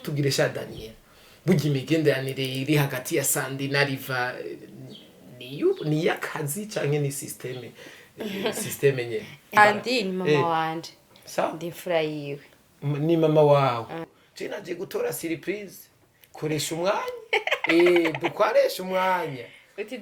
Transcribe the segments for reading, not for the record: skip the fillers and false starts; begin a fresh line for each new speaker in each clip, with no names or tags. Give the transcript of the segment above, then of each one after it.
tugire sha Daniel burya imigenderanire iri hagati ya Sandi na Riva ni yakazi canke ni systeme nyene
Sandi ni mama wanje
sa
ndi imfura yiwe
ni mama wawe je naje gutora surprise koresha umwanya dukoresha umwanya
uti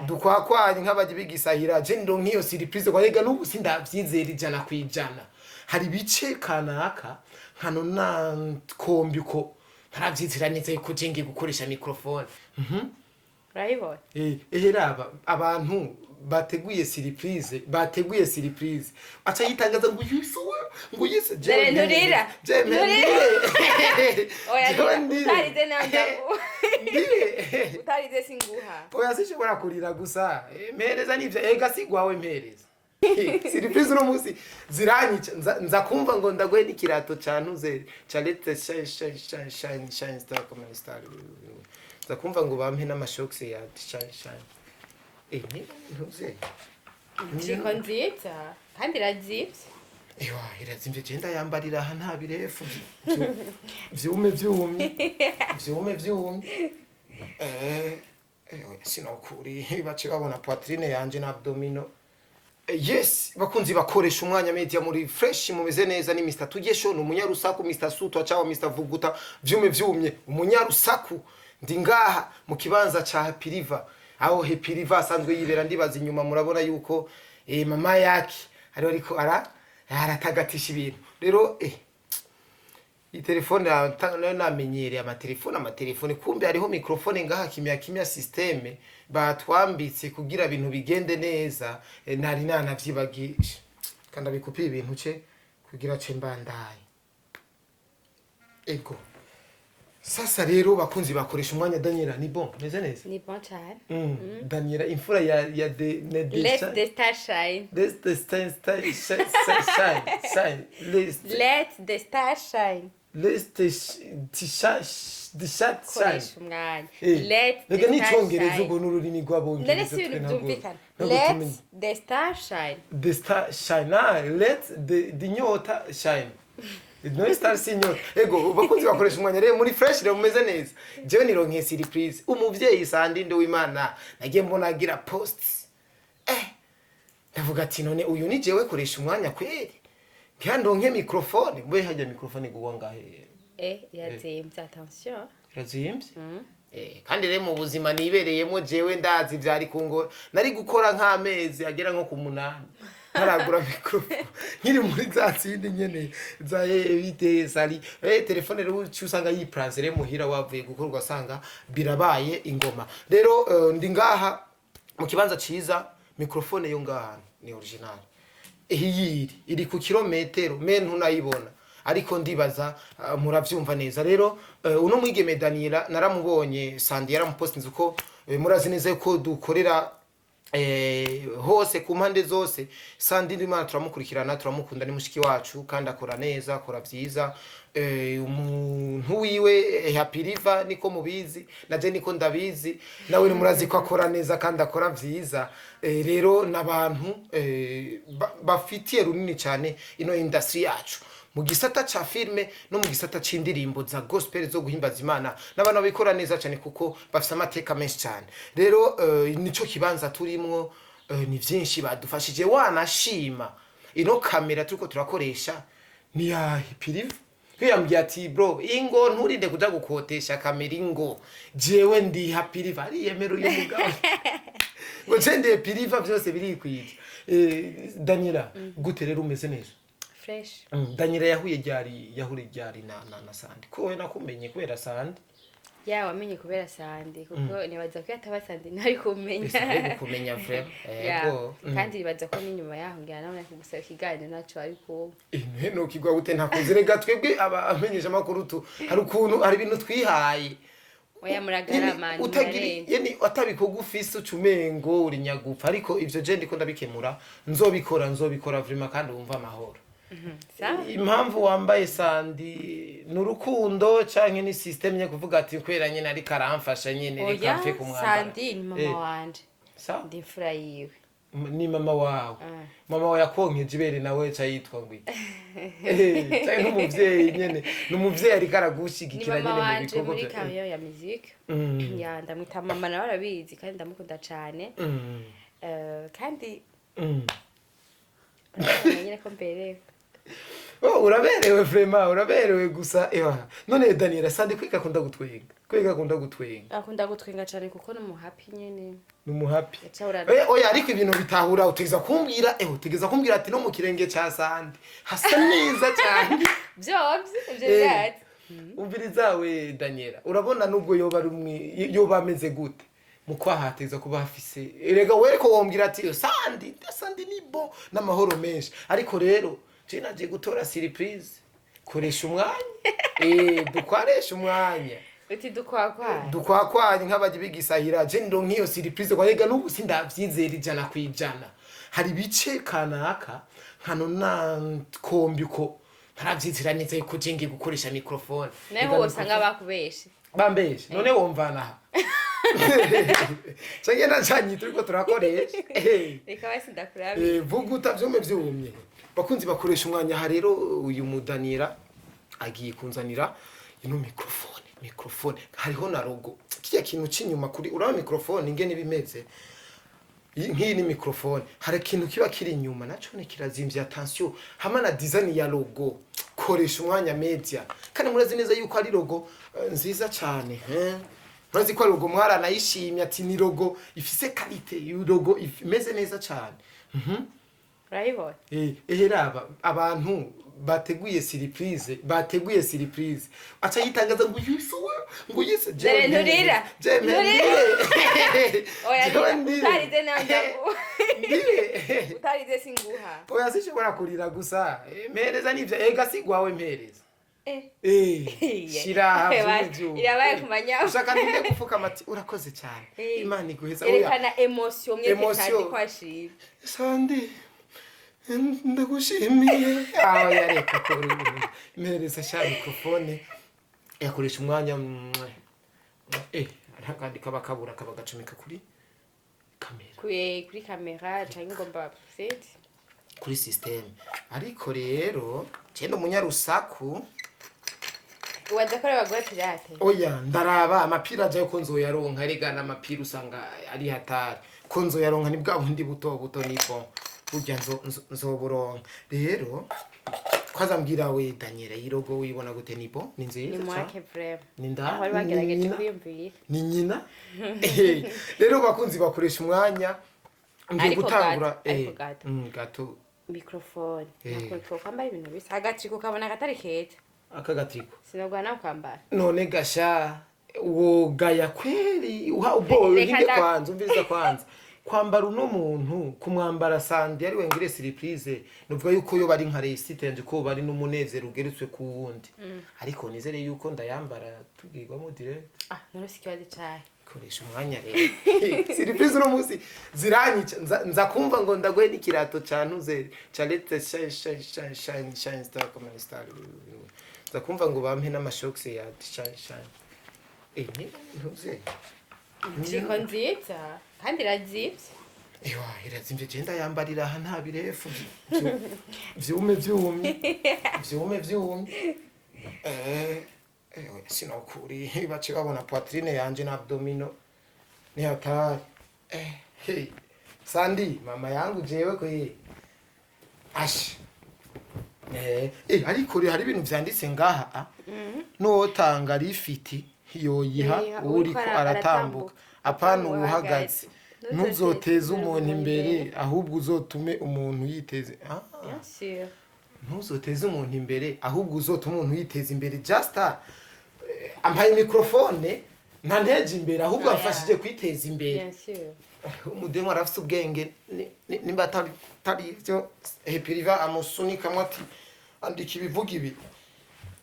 dukwakwanya
nk'abaje bigisahira je ndo nk'iyo surprise kwa yega n'ubu sindavyizera ijana kwijana hari bice kanaka hano na kombi ko ntaravyizera neza yuko je ngiye gukoresha microphone
urayibona
raba abantu bateguye surprise aca yitangaza ngo yusuwe ngo yise
je nturira oya utarize nanda utarize singuha
oya sishobora kurira gusa mpereza nivyo ega sigwawe mpereza surprise no musi ziranyica nza kumva ngo ndaguhe n'ikirato cantuze ca let's shine star comme star nza kumva ngo bampe n'amashox ya shine ntuze
Chiko nziza kandi irazivye
irazimvye je ndayambarira aha nta birefu vyume sinokuri bace babona poitrine yanje na abdomino yes bakunzi bakoresha umwanya media muri fresh mumeze neza ni Mr Tugesho ni umunyarusaku Mr Suto acawa Mr Vuguta vyumye umunyarusaku ndi ngaha mu kibanza ca Happy River aho Happy River asanzwe yibera ndibaza inyuma murabona yuko mama yake ariko aratagatisha ibintu rero telefone namenyereye amatelefone kumbe hariho microphone ngaha kimya systeme batwambitse kugira ibintu bigende neza nari nanavyibagisha kandi abikupiye ibintu ce kugira ce mbandaye ego sasa rero bakunzi bakoresha umwanya Daniela ni bon meze neza
ni bon cyane
Daniela imfura ya de
let the star shine
let the star shine
let the star shine koresha umwanya let the star shine
ubwo n'ururimi rw'abongereza
let the star shine
the star shine let the nyota shine no star signor ego bakunzi bakoresha umwanya rero muri fresh rero mumeze neza jewe nironkeye surprise umuvyeyi Sandi ndo w'Imana nagiye mbona agira post ndavuga ati none uyu ni jewe koresha umwanya kweri ndonke microphone mbe hajya microphone guwa ngahe
yazimvye attention
yazimvye kandi rero mu buzima nibereyemo jewe ndazi vyari kungora nari gukora nk'amezi agera nko ku 8 haragura microphone nkiri muri zatsindi nyene za evite sali telefone rero cyusanga yipransere muhira wavuye gukorwa sanga birabaye ingoma rero ndi ngaha mu kibanza ciza microphone yo ngaha ni original ihiyiri iri ku kilometero mentu nayibona ariko ndibaza muravyumva neza rero uno mwigeme Daniela naramubonye Sandi yaramupostinze uko murazi neza ko dukorera hose ku mpande zose Sandi ndimana turamukurikirana turamukunda ni mushiki wacu kandi akora neza akora vyiza umuntu wiwe Happy River niko mubizi naje niko ndabizi nawe ni murazi ko akora neza kandi akora vyiza rero nabantu bafitiye runini cyane ino industry yacu mu gisata ca filme no mu gisata c'indirimbo za gospel zo guhimbaza Imana n'abana bikora neza cyane kuko bafite amateka menshi cyane rero nico kibanza turimwo ni vyinshi badufashije wanashima ino kamera turiko turakoresha ni ya Happy River kwiyambye ati bro ingo nturinde kuja gukotesha kamera ingo jewe ndi Happy River ari yemero y'umugabo ngo cende Happy River byose birikwije Daniela gute rero umeze neza
fresh
Daniela yahuye ryari na Sandi ko we nakumenye kubera Sandi
wamenye kubera Sandi kuko nibaza ko yatabasandi ntari kumenya
vrem
kandi nibaza ko n'inyuma yaho ngira nawe nakugusaba ikiganiro naco ariko
no kigwa gute ntakuzerega twebwe abamenyesha makuru hari ibintu twihaye
oya muragarama
yani atabikoga ufise ucumengo uri nyagufa ariko ivyo je ndiko ndabikemura nzobikora vrema kandi wumva amahoro impamvu wambaye Sandi n'urukundo canke ni system nye kuvuga ati kwera nyene ari karamfasha nyene reka mfe kumwambara
Sandi ni mama wanje ndi imfura yiwe
ni mama wawe mama wawe yakonkeje ibere nawe ca yitwa ngwiki cyane n'umuvyeyi nyene n'umuvyeyi ariko aragushigikira nyene mu bikorwa
muri carrière ya musique ya ndamwita mama nawe arabizi kandi ndamukunda cyane kandi nyine ko mberewe
uraberewe vraiment uraberewe gusa none Daniela sandi kwiga akunda gutwenga
akunda gutwenga cyane kuko no mu happy nyene
numu happy oya ariko ibintu bitahura utegeza kumbwira ati no mu kirenge ca sandi hasa neza cyane
byose
umviriza we Daniela urabona nubwo yoba ameze gute mukwahateza kuba hafise erega wereko wombwira ati sandi nibo n'amahoro menshi ariko rero je naje gutora surprise koresha umwanya dukwaresha umwanya
uti dukwakwanya
nk'abaje bigisahira je ndo nk'iyo surprise kwarega n'ubu sindavyizera ijana kwijana hari bice kanaka nkano na kombi uko ntaravyizira neza yuko je ngiye gukoresha microphone
naho wosanga bakubeshe
bambeshe none womvana aha cyangwa nacanye turiko turakoresha
reka basi ndakurabe
vuga utavyome vyumye bakunzi bakoresha umwanya ha rero uyu mudanira agiye kunzanira ino microphone hariho na logo kiya kintu cinyuma kuri uraba microphone ingene bimeze nk'iyi ni microphone hari ikintu kiba kiri inyuma naco ne kirazimvye attention hama na design ya logo koresha umwanya media kandi murazi neza yuko ari logo nziza cyane murazi ko logo mwaranayishimye ati ni logo ifise qualité logo imeze neza cyane
urayibona
raba abantu bateguye surprise aca yitangaza ngo yise
nturira utarize singuha
oya sishobora kurira gusa mpereza nivyo ega sigwawe mpereza shira
irabaye kumanya
ushaka ninde gufuka amati urakoze cyane imana iguheza
erekana emotion mwese kwashira
sandi ndagushimiye yareka ko mpereza sha microphone yakoresha umwanya kandi kabakabura kabagacomeka kuri
kamera cyangwa ngomba set
kuri system ariko rero cyendo munyarusaku
wadakora bagwa pirate
oya ndaraba amapira aje ko nzoyaronka arigana amapira usanga ari hatari ko nzoyaronka ni bwa bundi buto nipo burya nzoburonka rero kwazambwira we Daniela irogo wibona gute nipo ni nziza
ni mwake vrema
ni nda
aho bagerageje kwiyumvira
ni nyina rero bakunzi bakoresha umwanya ngiye gutangura gato
microphone nako kwambara ibintu bisa hagati kukabona katari keza
akagatiko
sinagwa nawe kwambara
none gasha wogaya kweli uboye hinde kwanza umviriza kwanza kwambara uno muntu kumwambara sandi ari wengire surprise nuvuga yuko yo bari nka resitende ko bari n'umunezero ugeretswe ku wundi ariko nizere yuko ndayambara tugirwamo direct
none sikibaze cyane
koresha umwanya rero surprise no musi ziranyica nza kumva ngo ndagwe n'ikirato cantuze charette shine star comme star nza kumva ngo bampe n'amashocks ya shine ntuze
Niko nziza kandi irazimvye
irazimvye je ndayambarira aha nta birefu vyume sinokuri bace babona poitrine yanje na abdomino ni hatari sandi mama yangu jewe ko ariko hari ibintu vyanditse ngaha notanga rifiti yoyiha uriko aratambuka apana uhagaze ntuzoteze umuntu imbere ahubwo uzotume umuntu yiteze ntuzoteze umuntu imbere ahubwo uzotume umuntu yiteze imbere just ampaye microphone nta nteje imbere ahubwo afashije kwiteza imbere umudemo arafite ubwenge nimba atari ivyo hepiriva amusunika mwati andika ibivuga ibi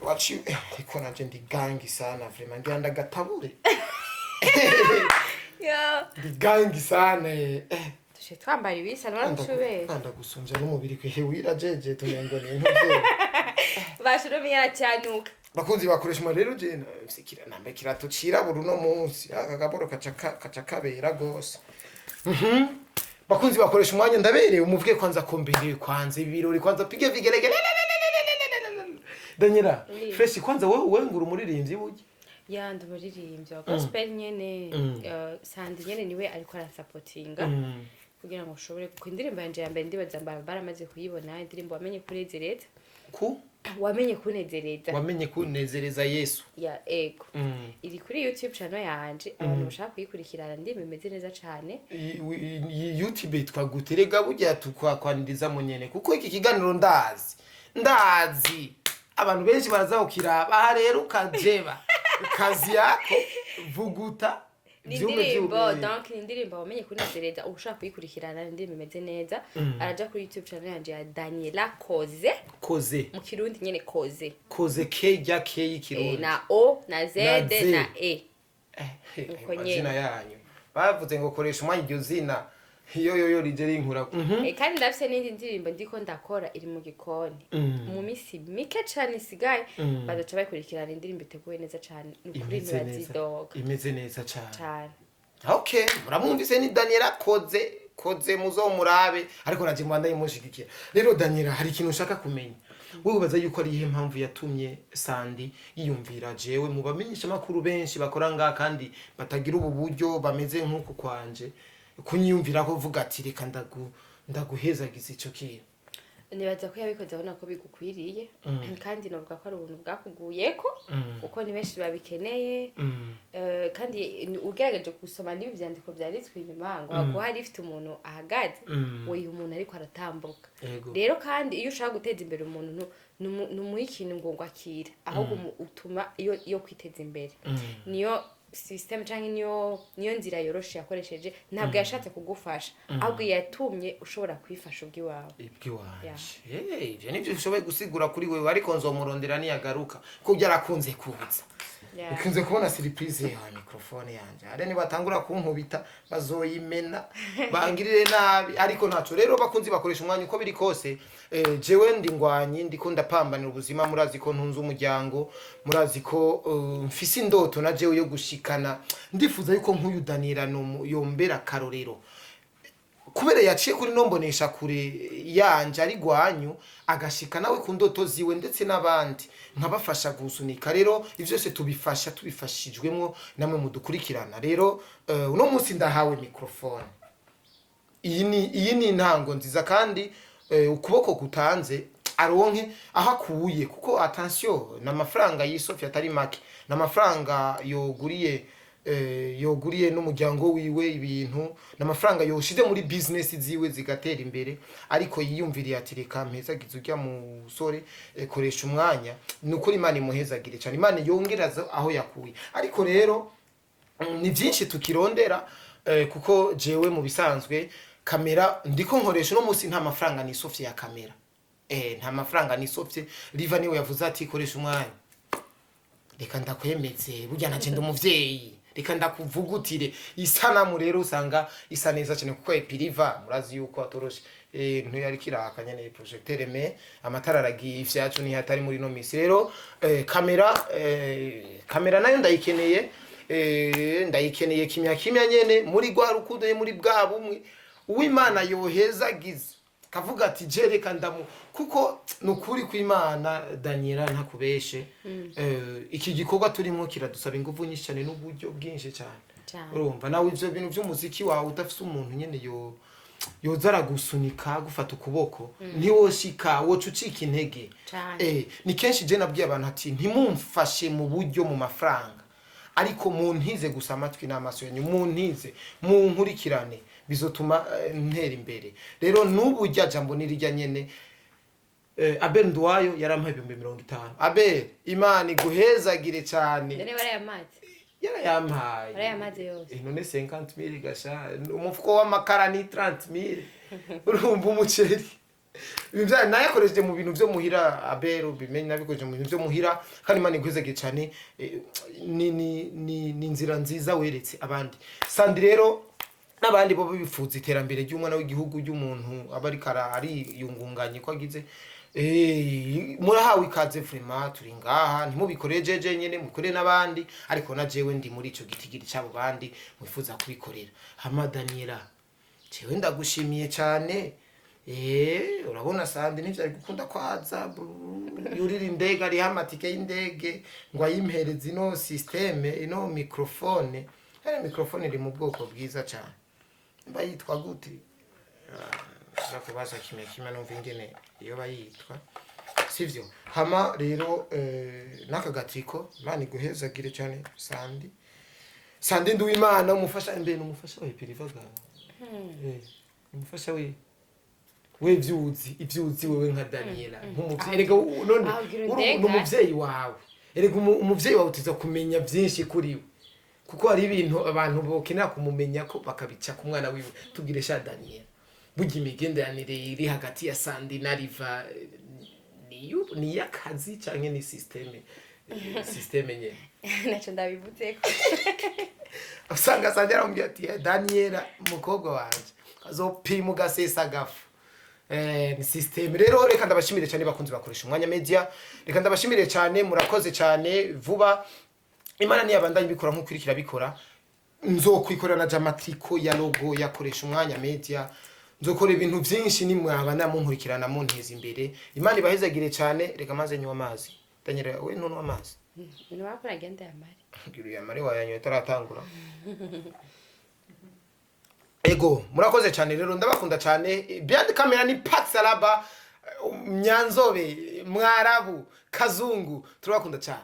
wachi iko nanje ndi gangi sana vraiment ngira ndagatabure gangi sana
tushe twambara ibisa nora mushubere
ndagusumvya n'umubiri kwe wirajeje tumengo ni ntuze
bashuro myara cyanuka
bakunzi bakoresha rero je sikira nambe kirato cirabura no munsi akagaboro kaca kabera gose bakunzi bakoresha umwanya ndaberewe umuvuge kwanza ko mberewe kwanza ibirori kwanza pige vigelegele Daniela
Oui.
fresh kwanza wewe ngura umuririmbyi burya
yandi umuririmbyi wa gospel nyene Sandi nyene niwe ariko arasapotinga kugira ngo ushobore kuko indirimbo yanje ya mbere ndibaza baramaze kuyibona indirimbo wamenye kunezereza
ku
wamenye kunezereza
wamenye kunezereza Yesu
ya ego iri kuri YouTube channel yanje abantu bashaka kuyikurikirana ndimi imeze neza cane
YouTube twaguterega burya tukwakwaniriza mu nyene kuko iki kiganiro ndazi abantu benshi baraza ukiraba aha rero ukajeba kazi yako vuguta
indirimbo donc indirimbo wamenye kunezereza ushaka kuyikurikirana ndimi imeze neza araja kuri YouTube channel yanje ya Daniela Koze mu kirundi nyene Koze
ke jya ke y'ikirundi
na O na Z na E uko
amazina yanyu bavuze ngo koresha umwanya iryo zina yo rije rinkura
kandi ndafise n'indi ndirimbo ndiko ndakora iri mu gikoni mu misi mike cane isigaye bazoca bayikurikirana indirimbo iteguye neza cane nukuri ntibazidoga
imeze neza cane
cane
okay muramwumvise ni Daniela Koze muzomurabe ariko naje mwanda yimushigikira rero Daniela hari ikintu ushaka kumenya wewe ubaza yuko ari ihe mpamvu yatumye Sandi yiyumvira jewe mu bamenyesha makuru benshi bakora nga kandi batagira ubu buryo bameze nk'uko kwanje kunyiyumvira ko vuga ati reka ndaguhezagiza ico kintu
nibaza ko yabikoze abona ko bigukwiriye kandi novuga ko ari ubuntu bwakuguyeko uko ni benshi babikeneye kandi ugerageje gusoma n'ibi vyandiko vyanditswe inyuma ngo hako hari ifite umuntu ahagaze uyu umuntu ariko aratambuka rero kandi iyo ushaka guteza imbere umuntu numuha ikintu ngo akira ahubwo utuma iyo kwiteza imbere niyo system canke niyo nzira yoroshe yakoresheje ntabwo yashatse kugufasha ahubwo yatumye ushobora kwifasha ubwiwawe
ivyo nivyo ushoboye gusigura kuri wewe ariko nzomurondera niyagaruka kujya arakunze kubuza ukunze kubona surprise ya microphone yanje are ni batangura kunkubita bazoyimena bangirire nabi ariko ntaco rero bakunzi bakoresha umwanya uko biri kose jewe ndingwanyi ndiko ndapambanira ubuzima murazi ko ntunze umuryango murazi ko mfise indoto na jewe yo gushikana ndifuza yuko nkuyu Daniela yombera karorero kubera yaciye kuri nombonesha kure yanje ari gwanyu agashika nawe ku ndoto ziwe ndetse n'abandi nkabafasha gusunika rero ivyo se tubifashijwemo namwe mudukurikirana rero uno munsi ndahawe microphone iyi ni intango nziza kandi ukuboko gutanze aronke aho akuye kuko attention n'amafaranga y'Isofia atari make n'amafaranga yoguriye n'umuryango wiwe ibintu n'amafaranga yoshize muri business ziwe zigatera imbere ariko yiyumviriye ati reka mpezagize ujya musore koresha umwanya nukuri Imana imuhezagire cyane Imana yongeraza aho yakuye ariko rero ni byinshi tukirondera kuko jewe mu bisanzwe kamera ndiko nkoresha no munsi nta mafaranga ni Sofia ya kamera nta mafaranga ni Sofia Riva niwe yavuze ati koresha umwanya reka ndakwemeze burya naje ndumuvyeyi reka ndakuvugutire isanamu rero usanga isa neza cyane kuko epiriva murazi yuko atoroshe ntu yari kirakanya ne projecteur me amatara aragiye ivyacu ni hatari muri no misi rero kamera nayo ndayikeneye kimya nyene muri gwa rukundo muri bwa bumwe uw'Imana yohezagize kavuga ati jereka kuko nukuri kw'Imana Daniela ntakubeshe iki gikorwa turimo kiradusaba ingufu nyinshi cyane n'uburyo bwinshi cyane urumva nawe ivyo bintu by'umuziki wawe udafise umuntu nyene yozara gusunika gufata ukuboko ntiwoshika wocucika intege ni kenshi je nabwiye abantu ati ntimumfashe mu buryo mu mafaranga ariko muntize gusa amatwi n'amaso yanyu muntize munkurikirane bizotuma ntera imbere rero n'ubu rya jambo nirijya nyene Abel Ndwayo yarampaye 50. Abel Imana iguhezagire cyane
none barayamaze
yarayamaze yose none 50,000 gasha umufuko w'amakara ni 30,000 urumva umuceri ibyo nayakoresheje mu bintu byo muhira Abel bimenye nabikoje mu bintu byo muhira kandi Imana iguhezagire cyane ni inzira nziza weretse abandi Sandi rero n'abandi bo bifuza iterambere ry'umwana w'igihugu ry'umuntu abari ari yungunganye ko agize murahawe ikaze vraiment turi ngaha ntimubikoreye jeje nyene mukore n'abandi ariko na jewe ndi muri ico gitigiri cyabo bandi mwifuza kubikorera hama Daniela jewe ndagushimiye cyane urabona Sandi ntivyari gukunda kwaza yurira indege ari amatike y'indege ngo ayimpereze ino systeme ino microphone microphone iri mu bwoko bwiza cyane mba yitwa gute kubaza kimwe numva ingene iyo bayitwa sivyo hama rero naka gatiko Imana iguhezagire cyane Sandi Nduwimana umufasha imbere umufasha we pirivaga umufasha we ivyuzi wewe nka Daniela nk'umuvyeyi erega none umuvyeyi wawe erega umuvyeyi wawe utiza kumenya byinshi kuri we kuko hari ibintu abantu bokenera kumumenya ko bakabica ku mwana wiwe tubwire sha Daniela burya imigenderanire iri hagati ya Sandi na Riva ni yakazi canke ni systeme nyene
naco ndabivuzeko
usanga Sandi arambwira ati Daniela mukobwa wanje azopima ugasesa gafu ni systeme rero reka ndabashimire cyane bakunzi bakoresha umwanya media reka ndabashimire cyane murakoze cyane vuba Imana niyabandanye bikora nk'ukurikira bikora nzokwikorera na jamatriko ya logo yakoresha umwanya media nzokora ibintu byinshi nimwabana munkurikirana munteza imbere Imana ibahezagire cyane reka maze nywa amazi Daniela we none amazi
ni wakora agenda yamari
ngiru yamari wayanyoye taratangura ego murakoze cyane rero ndabakunda cyane behind camera ni Pat Salaba Nyanzobe Mwarabu Kazungu turabakunda cyane